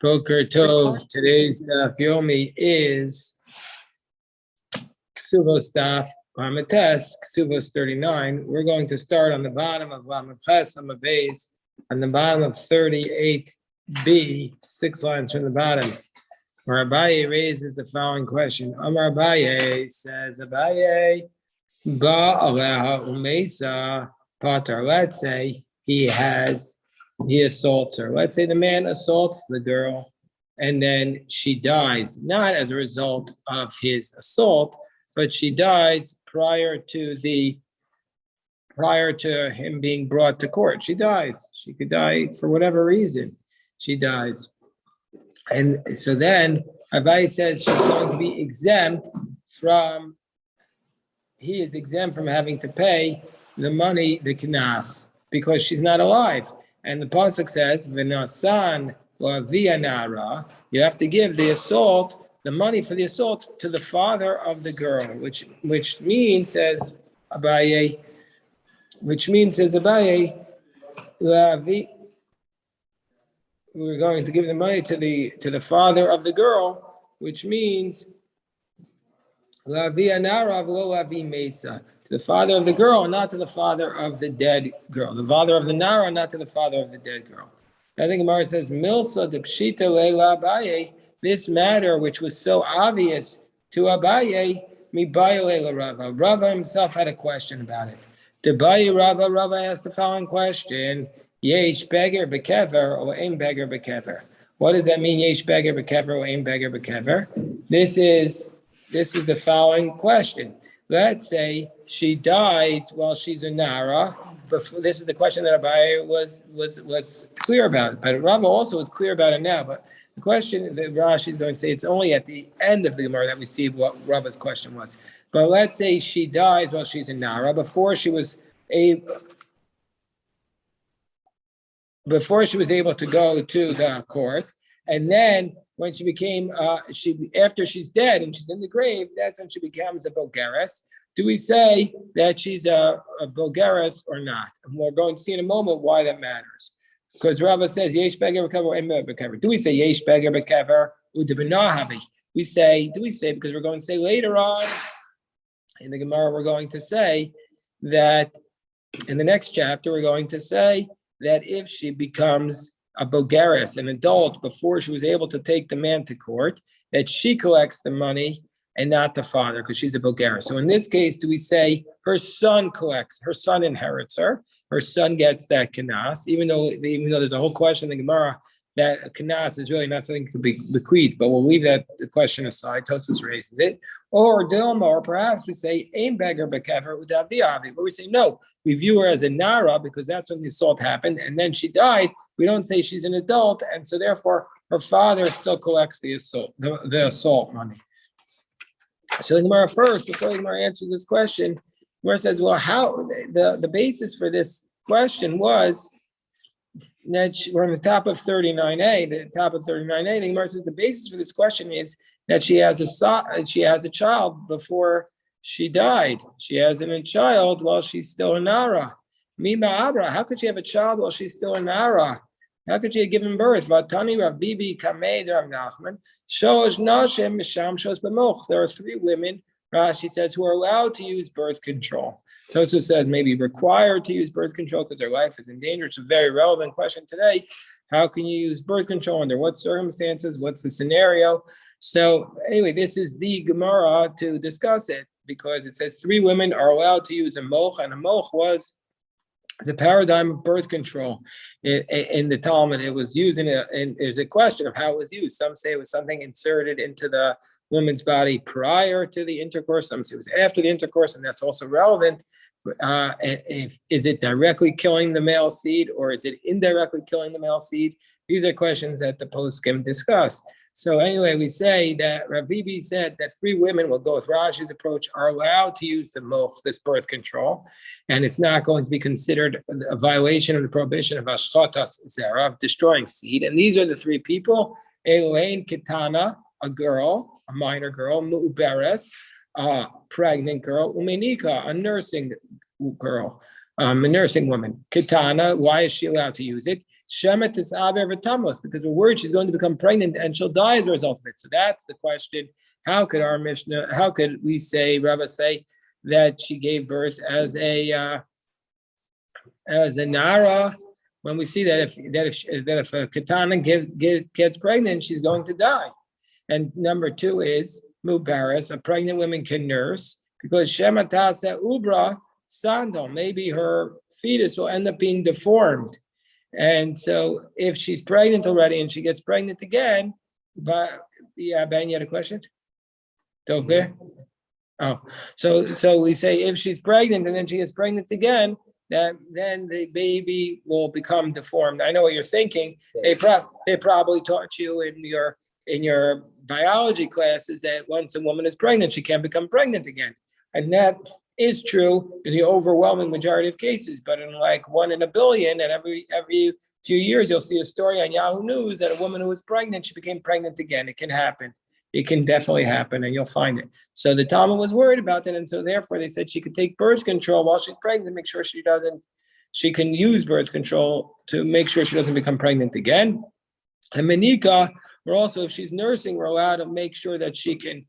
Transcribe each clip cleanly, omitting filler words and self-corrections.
Boker Tov. Today's Daf Yomi is Kesubos Daf Hamates, Kesubos 39. We're going to start on the bottom of Ches Hamabeis, on the bottom of 38b, 6 lines from the bottom, where Abaye raises the following question. Amar Abaye says, Abaye, Ba Aleha Umesa Pater. Let's say he assaults her. Let's say the man assaults the girl and then she dies, not as a result of his assault, but she dies prior to him being brought to court. She dies. She could die for whatever reason. She dies. And so then Abai says she's going to be exempt from, he is exempt from having to pay the money, the knas, because she's not alive. And the pasuk says, "V'nasan lavianara." You have to give the money for the assault, to the father of the girl, which means, says Abaye, Lavi. We're going to give the money to the father of the girl, which means lavianara v'lo lavi mesa. To the father of the girl, not to the father of the dead girl. The father of the Nara, not to the father of the dead girl. I think Gemara says, Milsa de Pshita Leila Abaye, this matter which was so obvious to Abaye, Mibaya Leila Rava. Rava himself had a question about it. To Baye Rava asked the following question, Yesh Beger Bekever or Aim Beger Bekever. What does that mean, Yesh Beger Bekever or Aim Beger Bekever? This is the following question. Let's say she dies while she's a Nara. This is the question that Abaye was clear about. But Rava also was clear about it now. But the question that Rashi is going to say, it's only at the end of the Gemara that we see what Rava's question was. But let's say she dies while she's a Nara, before she was able to go to the court, and then when she became, after she's dead and she's in the grave, that's when she becomes a bogeres. Do we say that she's a bogeres or not? And we're going to see in a moment why that matters. Because Rava says, Yesh beger bekever, ember bekever. Do we say Yesh beger bekever, udebenahavi? Do we say, because we're going to say later on in the Gemara, we're going to say that in the next chapter, we're going to say that if she becomes a bogeres, an adult, before she was able to take the man to court, that she collects the money and not the father, because she's a bogeres. So in this case, do we say her son inherits her, her son gets that kanas, even though there's a whole question in the Gemara that a kanas is really not something that could be bequeathed, but we'll leave the question aside. Tosfos raises it. Or Dilma, or perhaps we say aim beggar bekever udaviavi, where we say no, we view her as a nara because that's when the assault happened, and then she died. We don't say she's an adult, and so therefore her father still collects the assault money. So the Gemara first, before the Gemara answers this question, the Gemara says, well, how the basis for this question was that we're on the top of 39a. The top of 39a, the Gemara says the basis for this question is that she has a child before she died. She has a child while she's still a nara. Mima abra, how could she have a child while she's still a nara? How could she have given birth? Vatani Rav Bibi Kamei Rav Nachman. Shosh Nashem Misham Shos B'moch. There are 3 women, Rashi says, who are allowed to use birth control. Tosfos says maybe required to use birth control because their life is in danger. It's a very relevant question today. How can you use birth control? Under what circumstances? What's the scenario? So anyway, this is the Gemara to discuss it, because it says 3 women are allowed to use a moch, and a moch was the paradigm of birth control in the Talmud. It was used and there's a question of how it was used. Some say it was something inserted into the woman's body prior to the intercourse. Some say it was after the intercourse, and that's also relevant. Is it directly killing the male seed, or is it indirectly killing the male seed? These are questions that the poskim discuss. So anyway, we say that Rav Bibi said that 3 women, will go with Rashi's approach, are allowed to use the moch, this birth control, and it's not going to be considered a violation of the prohibition of ashchatas zera, of destroying seed. And these are the 3 people: Elaine Kitana, a girl, a minor girl; Mu'beres, a pregnant girl; Umenika, a nursing girl, a nursing woman. Kitana, why is she allowed to use it? Shemetis Aber V'Tamos, because we're worried she's going to become pregnant and she'll die as a result of it. So that's the question. How could our Mishnah? How could we say, Rava say that she gave birth as a Nara? When we see that if a Katana gets pregnant, she's going to die. And number two is Mubaris, a pregnant woman can nurse because Shematasa Ubra Sandal, maybe her fetus will end up being deformed. And so if she's pregnant already and she gets pregnant again, but yeah, Ben, you had a question? Dovber? Oh, so we say if she's pregnant and then she gets pregnant again, then the baby will become deformed. I know what you're thinking. They probably taught you in your biology classes that once a woman is pregnant, she can't become pregnant again. And that is true in the overwhelming majority of cases. But in like 1 in a billion, and every few years, you'll see a story on Yahoo News that a woman who was pregnant, she became pregnant again. It can happen. It can definitely happen, and you'll find it. So the Talmud was worried about that, and so therefore they said she could take birth control while she's pregnant to make sure she can use birth control to make sure she doesn't become pregnant again. And Menika, we're also, if she's nursing, we're allowed to make sure that she can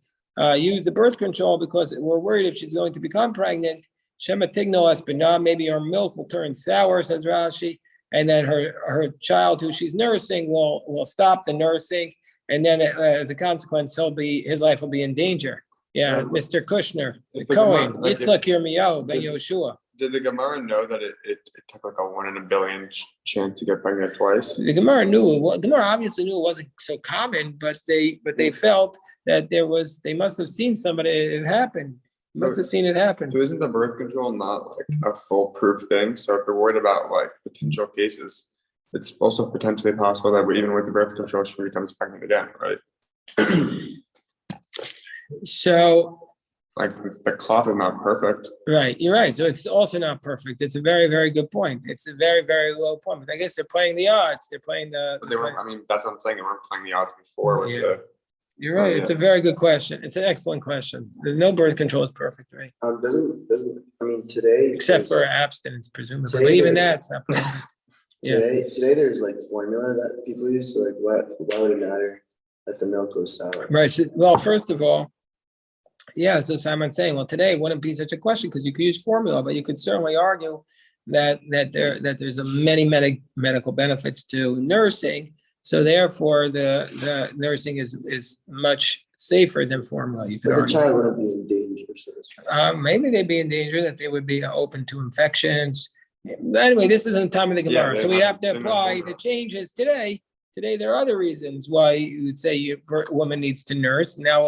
use the birth control because we're worried if she's going to become pregnant, Shematigno espina, maybe her milk will turn sour, says Rashi, and then her child who she's nursing will stop the nursing. And then as a consequence, his life will be in danger. Yeah, Mr. Kushner, Cohen, Yitzhak Yirmiyahu, Ben Yoshua. Did the Gemara know that it took like a 1 in a billion chance to get pregnant twice? The Gemara knew. Well, the Gemara obviously knew it wasn't so common, but they felt that they must have seen somebody. It happened. Must have seen it happen. So isn't the birth control not like a foolproof thing? So if you're worried about like potential cases, it's also potentially possible that even with the birth control, she becomes pregnant again, right? So, like the clock is not perfect. Right, you're right. So it's also not perfect. It's a very, very good point. It's a very, very low point. But I guess they're playing the odds. They're playing the. I mean, that's what I'm saying. They weren't playing the odds before. You're right. It's a very good question. It's an excellent question. No birth control is perfect, right? Today, except for abstinence, presumably, but even that's not perfect. Today there's like formula that people use. So like, why would it matter that the milk goes sour? Right. So, well, first of all, yeah. So Simon's saying, well, today wouldn't be such a question because you could use formula, but you could certainly argue that there's many medical benefits to nursing. So therefore, the nursing is much safer than formula. You could But the argue. child wouldn't be in danger. So maybe they'd be in danger, that they would be open to infections. But anyway, this isn't the time of the Gemara, so we have to apply the changes today. Today, there are other reasons why you would say a woman needs to nurse. Now,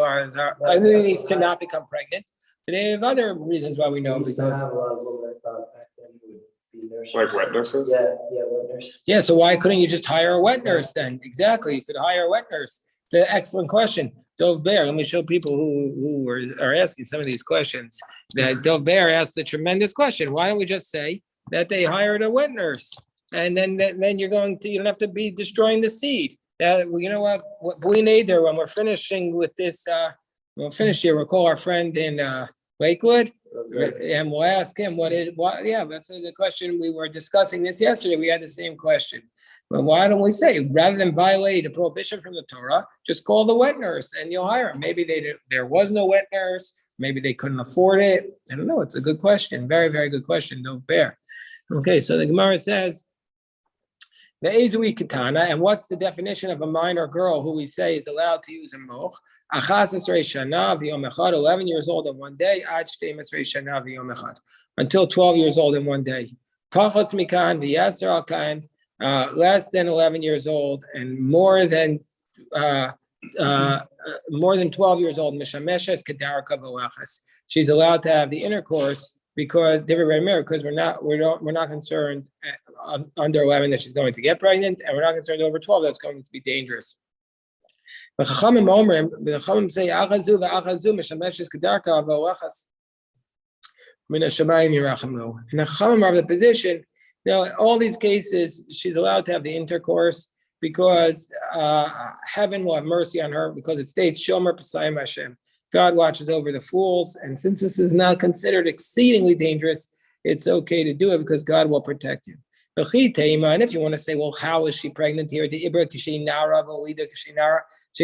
needs to not become pregnant. Today, we have other reasons why we know. We used to Because have a lot of women I thought back then who would be nurses. Like wet nurses? Yeah, wet nurses. yeah, so why couldn't you just hire a wet nurse then? Exactly, you could hire a wet nurse. It's an excellent question. Dov Bear, let me show people who are asking some of these questions. That Dov Bear asked a tremendous question. Why don't we just say that they hired a wet nurse? And then you don't have to be destroying the seed. You know what we need there when we're finishing with this, we'll finish here. We'll call our friend in Lakewood, and we'll ask him that's the question. We were discussing this yesterday. We had the same question. But why don't we say, rather than violate a prohibition from the Torah, just call the wet nurse and you'll hire him. Maybe there was no wet nurse. Maybe they couldn't afford it. I don't know. It's a good question. Very, very good question. No fair. Okay, so the Gemara says, the Ezui Katana, and what's the definition of a minor girl who we say is allowed to use a moch? 11 years old in one day, until 12 years old in one day. Less than 11 years old and more than 12 years old. She's allowed to have the intercourse because we're not concerned under 11 that she's going to get pregnant, and we're not concerned over 12 that's going to be dangerous. The Chachamim say and the Chachamim are of the position. Now, all these cases, she's allowed to have the intercourse because heaven will have mercy on her, because it states Shomer Pasayim Hashem. God watches over the fools, and since this is not considered exceedingly dangerous, it's okay to do it because God will protect you. And if you want to say, well, how is she pregnant here? She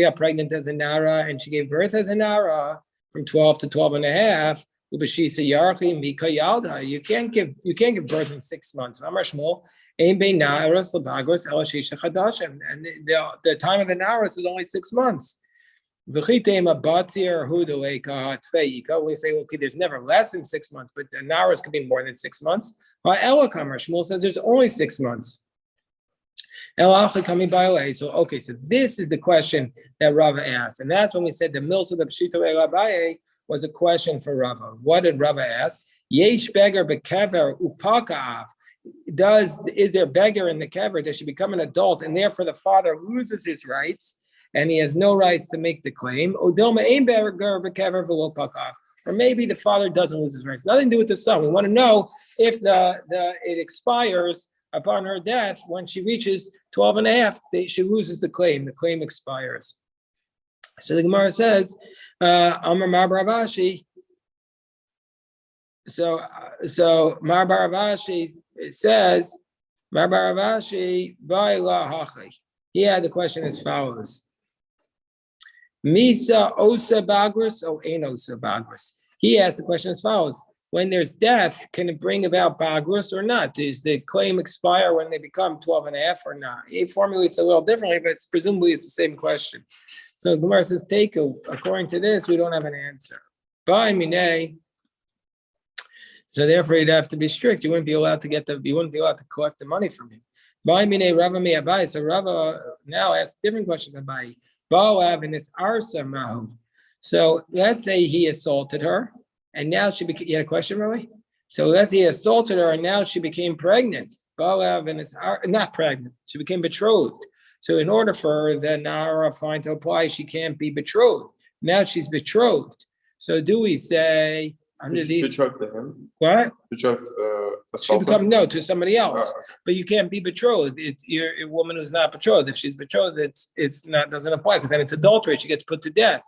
got pregnant as a Nara and she gave birth as a Nara from 12 to 12 and a half. You can't give birth in 6 months. And the time of the Naras is only 6 months. We say, okay, there's never less than 6 months, but the Naras could be more than 6 months. Shmuel says there's only 6 months. So okay, so this is the question that Rava asked, and that's when we said the mills of the Pshita Elabaye was a question for Rava. What did Rava ask? Yesh beggar bekever upakaav. Is there beggar in the kever? Does she become an adult and therefore the father loses his rights and he has no rights to make the claim? Or maybe the father doesn't lose his rights. Nothing to do with the son. We want to know if it expires upon her death. When she reaches 12 and a half, she loses the claim. The claim expires. So the Gemara says, Amar Mar Baravashi. So Mar Baravashi says, Mar Baravashi, he had the question as follows. Misa osa bagris o ein osa bagris. He asked the question as follows. When there's death, can it bring about bagris or not? Does the claim expire when they become 12 and a half or not? He formulates a little differently, but presumably it's the same question. So Gemara says, according to this, we don't have an answer. By Minei. So therefore, you'd have to be strict. You wouldn't be allowed to collect the money from him. By Minei Rava mi Abai. So Rava now asks different questions Abai. Ba'alav in this arsa mahu. So let's say he assaulted her, and now she became. You had a question, really? So let's say he assaulted her, and now she became pregnant. Ba'alav in this not pregnant. She became betrothed. So in order for the Nara fine to apply, she can't be betrothed. Now she's betrothed. So do we say under these betrothed to him? What? Betrothed She become to somebody else. But you can't be betrothed. You're a woman who's not betrothed. If she's betrothed, it's not doesn't apply because then it's adultery. She gets put to death.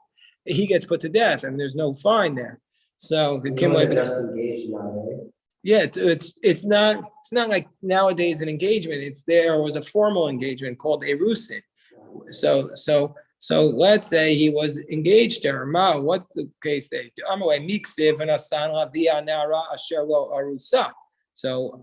He gets put to death, and there's no fine there. So the just engaged now, right? Yeah, it's not like nowadays an engagement. There was a formal engagement called erusin. So let's say he was engaged to her. Ma, what's the case there? So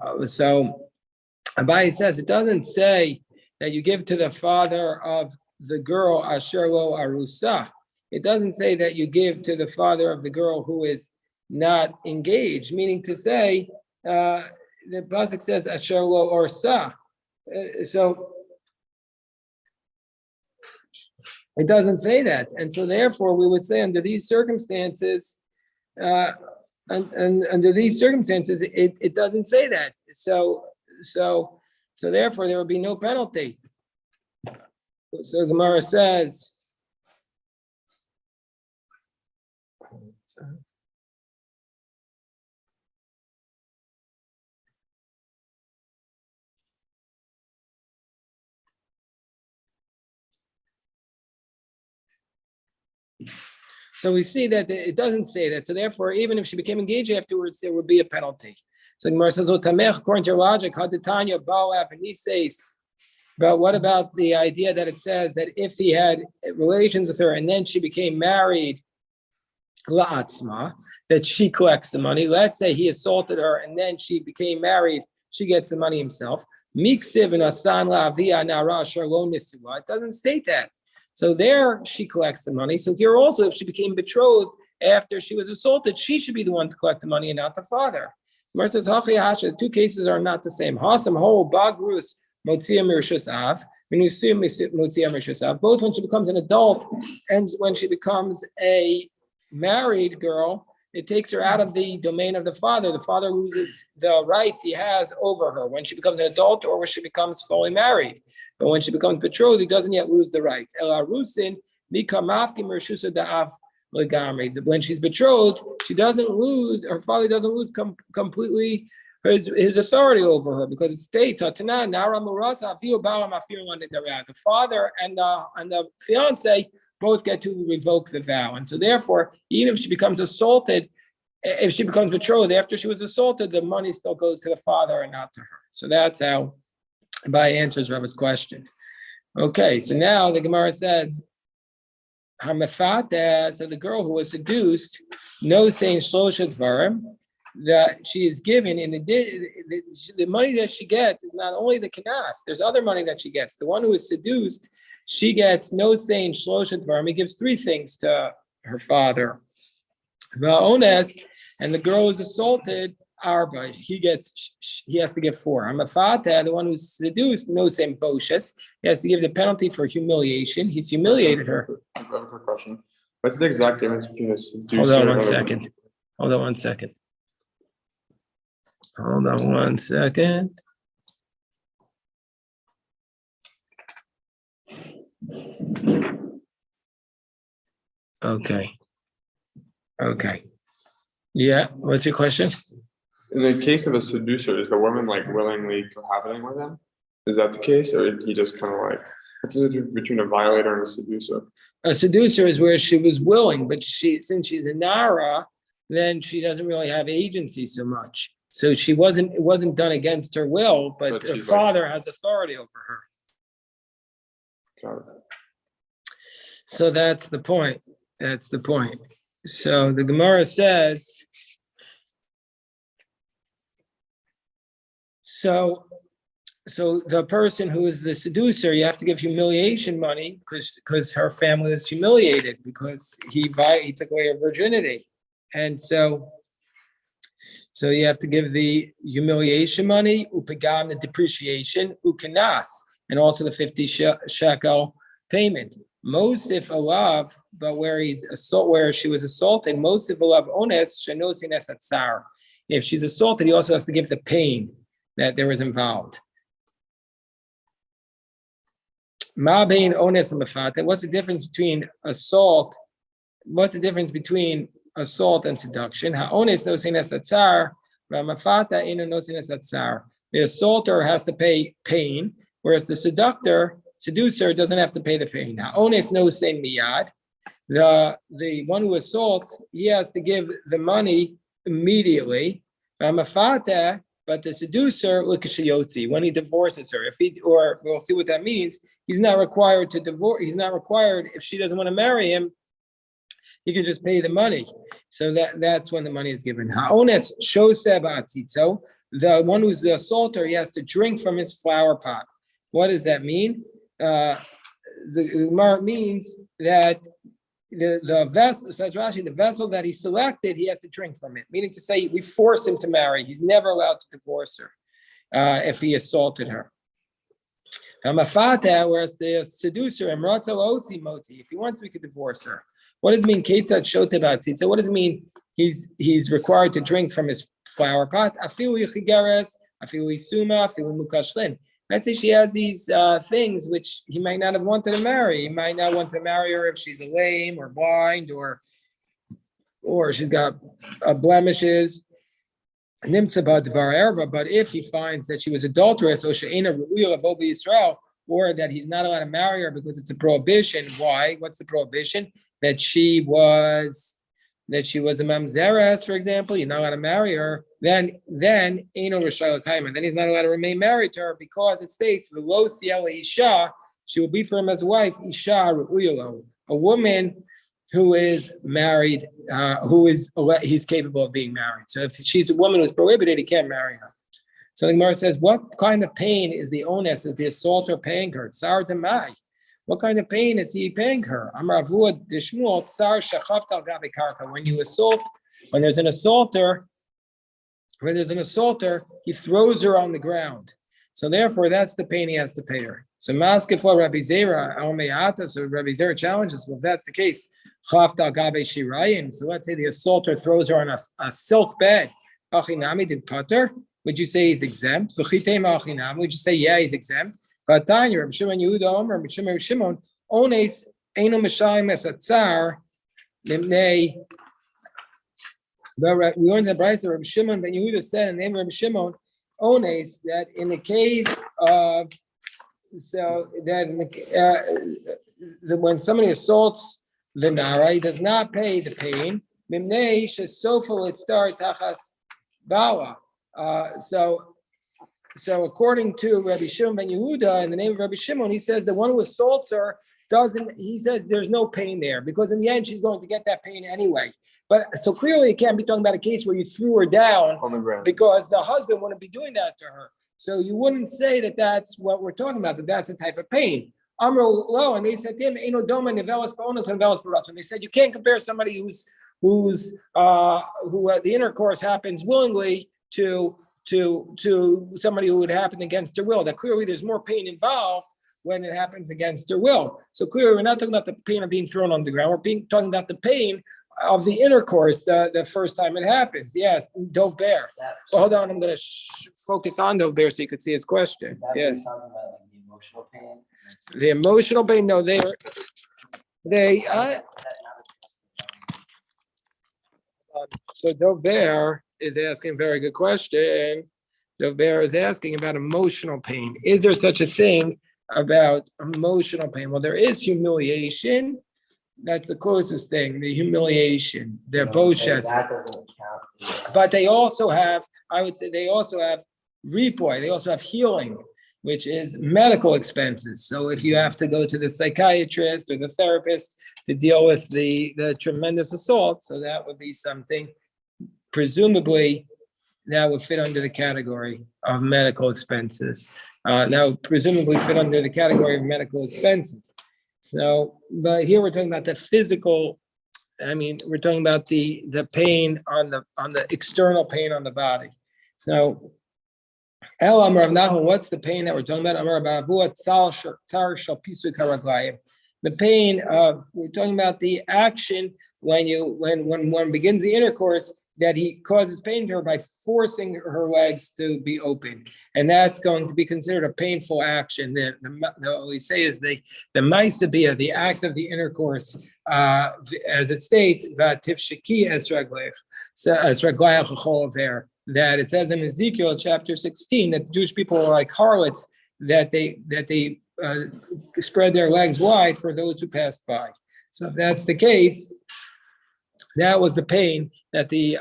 Abai says it doesn't say that you give to the father of the girl asher lo arusa. It doesn't say that you give to the father of the girl who is not engaged, meaning to say, the pasuk says asher lo orsa. So it doesn't say that, and so therefore we would say under these circumstances, under these circumstances, it doesn't say that. So therefore there would be no penalty. So Gemara says. So we see that it doesn't say that. So therefore, even if she became engaged afterwards, there would be a penalty. So Gemara says, according to your logic, but what about the idea that it says that if he had relations with her and then she became married, la'atzma, that she collects the money. Let's say he assaulted her and then she became married, she gets the money himself. It doesn't state that. So there she collects the money. So here also, if she became betrothed after she was assaulted, she should be the one to collect the money and not the father. Gemara says, the two cases are not the same. Hasam ho bagrus motzia mirshus av, minusim motzia mirshus av. Both when she becomes an adult and when she becomes a married girl, it takes her out of the domain of the father. The father loses the rights he has over her when she becomes an adult or when she becomes fully married. But when she becomes betrothed, he doesn't yet lose the rights. When she's betrothed, she doesn't lose, her father doesn't lose completely his authority over her, because it states the father and the fiance both get to revoke the vow. And so therefore, even if she becomes assaulted if she becomes betrothed after she was assaulted, the money still goes to the father and not to her. So that's how Abai answers Rabbi's question. Okay, so now the Gemara says, Hamafata, so the girl who was seduced, knows saying Shlosha Dvarim, that she is given, and the money that she gets is not only the kanas, there's other money that she gets. The one who is seduced, she gets no saying Shlosha Dvarim. He gives three things to her father. Va'ones, and the girl who's assaulted, Arba, he has to give four. Hamafata, the one who's seduced, no saying Boshes, he has to give the penalty for humiliation. He's humiliated her. I have a quick question. What's the exact difference between a seducer? Hold on one second. Hold on one second. Hold on one second. Okay. Okay. Yeah, what's your question? In the case of a seducer, is the woman like willingly cohabiting with him? Is that the case, or he just kind of like, what's the difference between a violator and a seducer? A seducer is where she was willing, but since she's a Nara, then she doesn't really have agency so much. So it wasn't done against her will, but her father has authority over her. Got it. So that's the point. That's the point. So the Gemara says, so the person who is the seducer, you have to give humiliation money because her family was humiliated because he took away her virginity. And so you have to give the humiliation money, upagam, the depreciation, ukanas, and also the 50 shekel payment. Mosif alav, but where she was assaulted, Mosif alav ones shenosin es atzar. If she's assaulted, he also has to give the pain that there was involved. Ma bein ones and mafata. What's the difference between assault? What's the difference between assault and seduction? Ha ones nosin es atzar, va mafata ino nosin es atzar. The assaulter has to pay pain, whereas the seducer doesn't have to pay the pain. Now, ones no sein miyad. The one who assaults, he has to give the money immediately. Mafata, but the seducer, when he divorces her, or we'll see what that means. He's not required to divorce. He's not required if she doesn't want to marry him. He can just pay the money. So that's when the money is given. Ha'ones shoseh ba'atzitzo. The one who's the assaulter, he has to drink from his flower pot. What does that mean? The Gemara means that the vessel, says Rashi, the vessel that he selected, he has to drink from it. Meaning to say, we force him to marry. He's never allowed to divorce her if he assaulted her. Whereas the seducer, if he wants, we could divorce her. What does it mean? So what does it mean? He's required to drink from his flower pot. Let's say she has these things which he might not have wanted to marry. He might not want to marry her if she's lame or blind or she's got blemishes. But if he finds that she was adulterous, or that he's not allowed to marry her because it's a prohibition. Why? What's the prohibition? That she was a mamzeres, for example. You're not allowed to marry her. Then he's not allowed to remain married to her because it states she will be for him as a wife. A woman who is married, he's capable of being married. So if she's a woman who's prohibited, he can't marry her. So the Gemara says, what kind of pain is the onus, is the assaulter paying her? Tsar demai. What kind of pain is he paying her? When there's an assaulter, he throws her on the ground. So therefore, that's the pain he has to pay her. So Maskefla Rabbi Zera, so Rabbi Zera challenges, well, if that's the case, so let's say the assaulter throws her on a silk bed. Would you say he's exempt? Would you say, yeah, he's exempt? But Rabbi Shimon Yehuda Omer, Rabbi Shimon, Ones Eino Mishayim Esatzar, Limnei. We learned in the Brisa, Rabbi Shimon ben Yehuda said in the name of Rabbi Shimon, Ones, that in the case of, when somebody assaults the Nara, he does not pay the pain. Mimnei shesofo it start tachas bawa. So according to Rabbi Shimon ben Yehuda, in the name of Rabbi Shimon, he says the one who assaults her doesn't. He says there's no pain there because in the end she's going to get that pain anyway. But so clearly it can't be talking about a case where you threw her down On the ground. because the husband wouldn't be doing that to her. So you wouldn't say that that's what we're talking about. That that's a type of pain. Amro lo, and they said to him, "Eno doma nevelas ba'onos and nevelas b'ratzon." They said you can't compare somebody who the intercourse happens willingly to somebody who would happen against her will. That clearly there's more pain involved when it happens against her will. So clearly we're not talking about the pain of being thrown on the ground. We're talking about the pain of the intercourse the first time it happens. Yes, Dov Bear. Well, hold on, I'm going to focus on Dov Bear so you could see his question. Yes. Talking about like the emotional pain. The emotional pain, no, so Dov Bear is asking a very good question. Dov Bear is asking about emotional pain. Is there such a thing about emotional pain? Well, there is humiliation. That's the closest thing, the humiliation, the boshes. That doesn't count. But they also have, I would say they also have ripoy, they also have healing, which is medical expenses. So if you have to go to the psychiatrist or the therapist to deal with the tremendous assault, so that would be something, presumably, that would fit under the category of medical expenses. That would presumably fit under the category of medical expenses. So, but here we're talking about the physical. I mean, we're talking about the pain on the external pain on the body. So, El Amar Nahum, what's the pain that we're talking about? Amar Bavua Tzar Shal Pisu Karaglayim. The pain of, we're talking about the action when one begins the intercourse, that he causes pain to her by forcing her legs to be open, and that's going to be considered a painful action. What we say is the maisabia, the act of the intercourse, as it states, "Vatifshiki es ragleich," so as ragleich there. That it says in Ezekiel chapter 16 that the Jewish people are like harlots, that they spread their legs wide for those who passed by. So if that's the case, that was the pain that he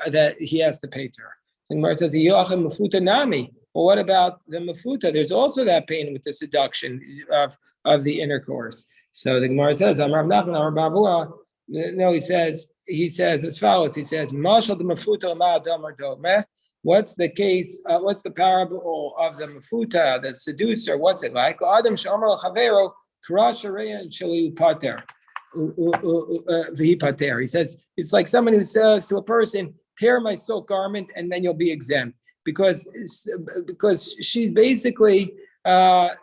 has to pay to her. The Gemara says, "Mafuta nami." Well, what about the mafuta? There's also that pain with the seduction of the intercourse. So the Gemara says, "Amar Nachman, Amar Bavua." No, he says as follows. He says, "Mashal the mafuta ma'adam ardom." What's the case? What's the parable of the mafuta, the seducer? What's it like? Adam shamar chavero karashareya and shali pater. He says it's like somebody who says to a person, "Tear my silk garment, and then you'll be exempt," because she's basically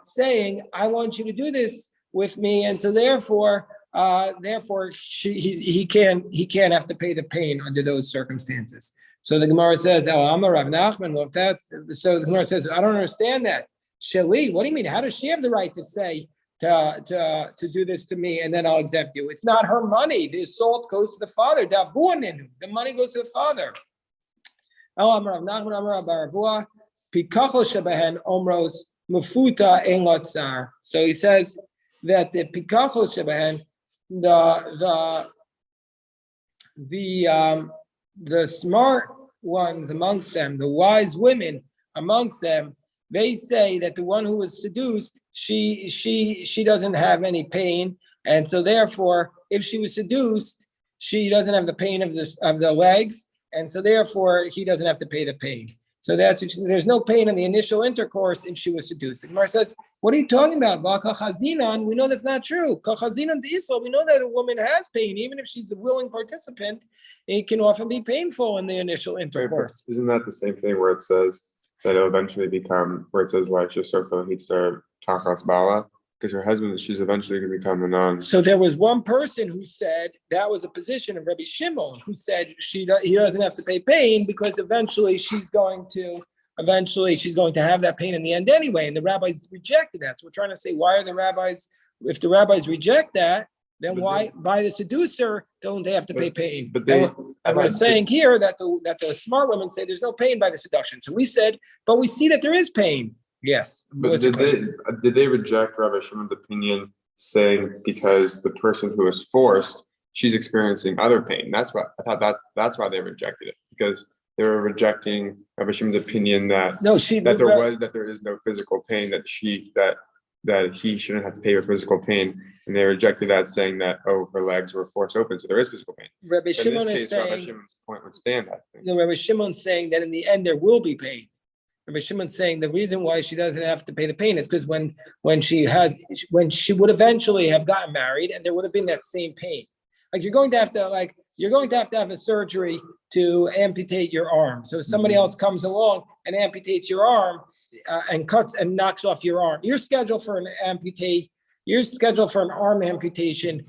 saying, "I want you to do this with me," and so therefore he can't have to pay the pain under those circumstances. So the Gemara says, "Oh, I'm a Rav Nachman." Well, if that's so, the Gemara says, "I don't understand that." Shali, what do you mean? How does she have the right to say to do this to me, and then I'll exempt you? It's not her money. The assault goes to the father. The money goes to the father. So he says that the pikachos shebehen, the smart ones amongst them, the wise women amongst them, they say that the one who was seduced, she doesn't have any pain, and so therefore, if she was seduced, she doesn't have the pain of the legs, and so therefore he doesn't have to pay the pain. So there's no pain in the initial intercourse if she was seduced. The Gemara says, "What are you talking about? We know that's not true. We know that a woman has pain, even if she's a willing participant. It can often be painful in the initial intercourse." Isn't that the same thing where it says that it'll eventually become, where it says like Shesofo Hitzar Tachas Bala, because her husband, she's eventually going to become a non. So there was one person who said that was a position of Rabbi Shimon, who said he doesn't have to pay pain because eventually she's going to have that pain in the end anyway, and the rabbis rejected that. So we're trying to say, why are the rabbis, if the rabbis reject that, then why by the seducer don't they have to pay pain? And we're saying here that the smart women say there's no pain by the seduction. So we said, but we see that there is pain. Yes. But did they reject Rabbi Shimon's opinion, saying because the person who is forced she's experiencing other pain. That's why I thought that's why they rejected it, because they were rejecting Rabbi Shimon's opinion that No, there is no physical pain, that he shouldn't have to pay with physical pain, and they rejected that, saying that her legs were forced open, so there is physical pain. Rabbi In Shimon this is case, Rabbi saying, Shimon's point would stand, I think. no, Rabbi Shimon's saying that in the end there will be pain. Rabbi Shimon's saying the reason why she doesn't have to pay the pain is because when she would eventually have gotten married, and there would have been that same pain. Like you're going to have to have a surgery to amputate your arm. So if somebody else comes along and amputates your arm and cuts and knocks off your arm, you're scheduled for an arm amputation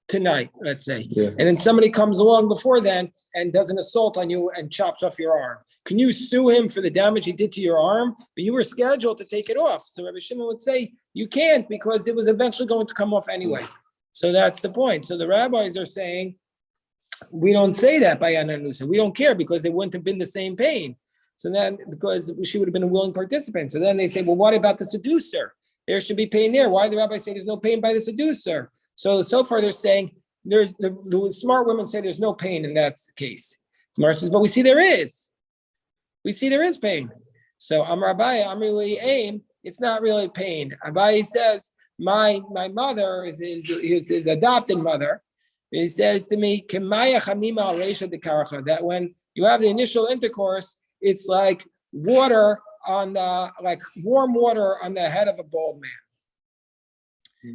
tonight, let's say. Yeah. And then somebody comes along before then and does an assault on you and chops off your arm. Can you sue him for the damage he did to your arm? But you were scheduled to take it off. So Rabbi Shimon would say you can't, because it was eventually going to come off anyway. So that's the point. So the rabbis are saying, we don't say that by Ananusa. We don't care, because it wouldn't have been the same pain. So then, because she would have been a willing participant. So then they say, well, what about the seducer? There should be pain there. Why do the rabbis say there's no pain by the seducer? So far they're saying the smart women say there's no pain, and that's the case. Gemara says, but we see there is. We see there is pain. So Amar Abaye, Amri Aim, it's not really pain. Abaye says, my mother is his adopted mother. He says to me, that when you have the initial intercourse, it's like warm water on the head of a bald man.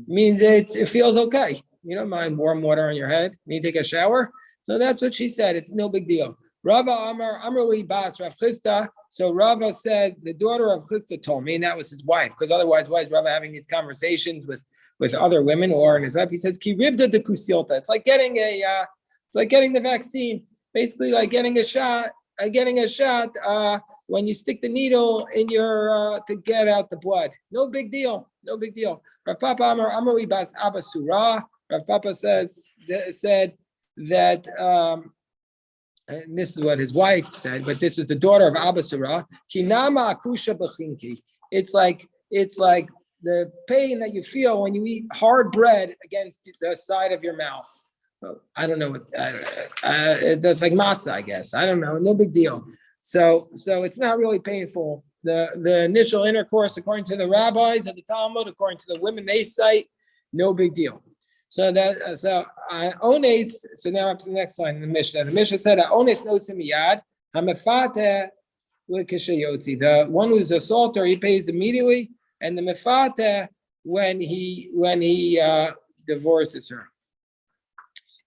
Means it feels okay. You don't mind warm water on your head. You take a shower. So that's what she said. It's no big deal. Rava Amrli Bas Rav Chisda. So Rava said, the daughter of Chisda told me, and that was his wife, because otherwise, why is Rava having these conversations with other women or in his wife? He says, Ki rivda de kusilta. It's like getting the vaccine, basically like getting a shot. When you stick the needle in your to get out the blood. No big deal. Rav Papa Amrli Bas Abasura. Rav Papa said that. And this is what his wife said, but this is the daughter of Abasura. Kinama akusha b'chinki. It's like the pain that you feel when you eat hard bread against the side of your mouth. Well, I don't know what that's like matzah, I guess. I don't know. No big deal. So it's not really painful. The initial intercourse, according to the rabbis of the Talmud, according to the women they cite, no big deal. So ones. So now up to the next line in the Mishnah. The Mishnah said, "Ones nosim miyad hamefate l'kishayotzi." The one who's assaulter, he pays immediately, and the mefate when he divorces her.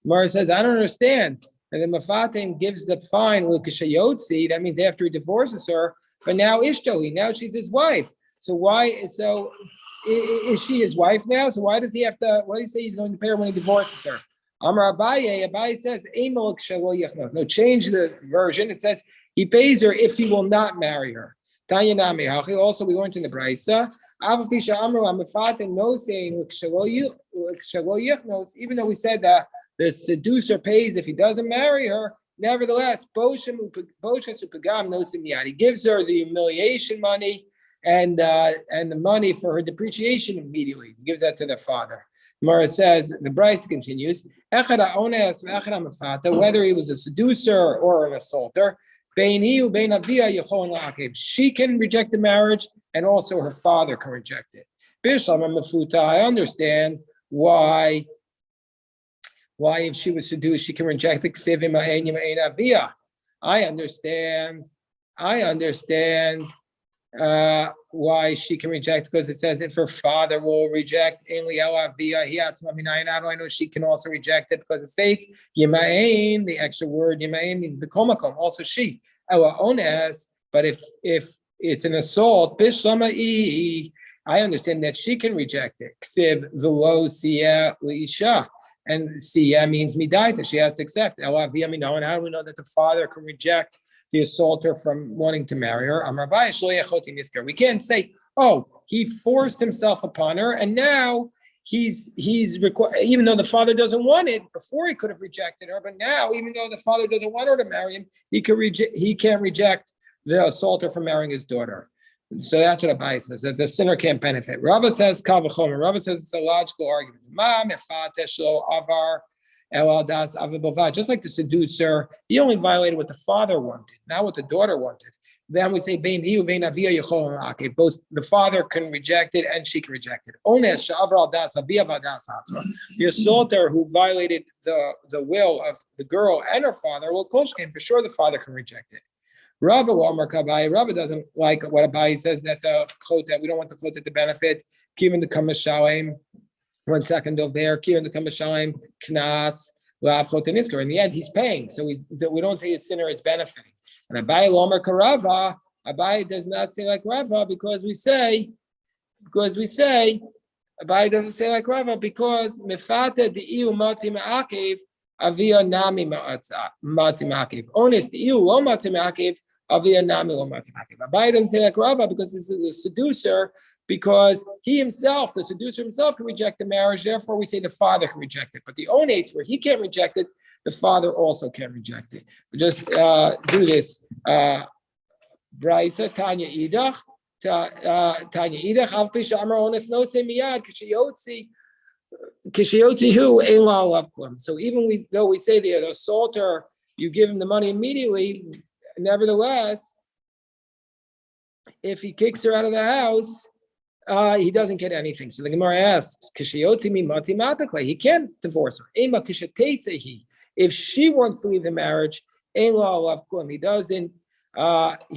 Mara says, "I don't understand." And the mefate gives the fine l'kishayotzi. That means after he divorces her, but now ishtohi, now she's his wife. So why? So. Is she his wife now? So why does he have to? Why do you say he's going to pay her when he divorces her? Amar Abaye. Abaye says, no, change the version. It says he pays her if he will not marry her. Tanya Nami Hachi. Also, we went in the Brisa. Avapisha Amar Amifat no saying even though we said that the seducer pays if he doesn't marry her, nevertheless, he gives her the humiliation money. And the money for her depreciation immediately. He gives that to the father. Mara says, the Bryce continues, whether he was a seducer or an assaulter, she can reject the marriage, and also her father can reject it. I understand why if she was seduced, she can reject it. I understand why she can reject, because it says if her father will reject, how do I know she can also reject it? Because it states Yemain, the extra word Yemain means the komakom, also she. But if it's an assault, I understand that she can reject it. And siya means midaita, she has to accept. And how do we know that the father can reject the assaulter from wanting to marry her? We can't say, oh, he forced himself upon her, and now he's even though the father doesn't want it. Before he could have rejected her, but now even though the father doesn't want her to marry him, he can't reject the assaulter from marrying his daughter. So that's what Abai says, that the sinner can't benefit. Rava says kavachomer. Rava says it's a logical argument. Just like the seducer, he only violated what the father wanted, not what the daughter wanted. Then we say both the father can reject it and she can reject it. The assaulter who violated the will of the girl and her father, well, for sure the father can reject it. Rava doesn't like what Abai says that we don't want the chotet to benefit. Given the kamashalim, 1 second over there. Given the kamashalim knas lav chotet nisker. In the end, he's paying, so we don't say his sinner is benefiting. And Abai lomer karava. Abai does not say like Rava because we say Abai doesn't say like Rava because mefata di'iu mati ma'akev avia nami mati ma'akev. Honest di'iu lo mati ma'akev avia nami lo mati ma'akev. Abai doesn't say like Rava because this is a seducer, because he himself, the seducer himself, can reject the marriage. Therefore, we say the father can reject it. But the ones where he can't reject it, the father also can reject it. We just do this. Braisa Tanya Idach. Tanya Idach Av Pisha Amar Ones No Semiyad Kishiyotzi Hu Ein La Lavkum. So even though we say the assaulter, you give him the money immediately, nevertheless, if he kicks her out of the house, he doesn't get anything. So the Gemara asks, Kishiyotzi Mi Mati Mapikle. He can't divorce her. Ema Kishatetzehi. If she wants to leave the marriage, Ein La Lavkum. He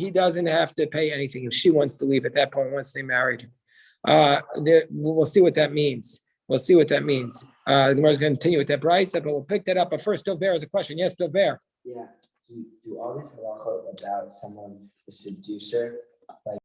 doesn't have to pay anything if she wants to leave at that point once they married. We'll see what that means. The Gemara is going to continue with that brisa, but we'll pick that up. But first, Dover has a question. Yes, Dover. Yeah. Do all these halachot about someone, a seducer, like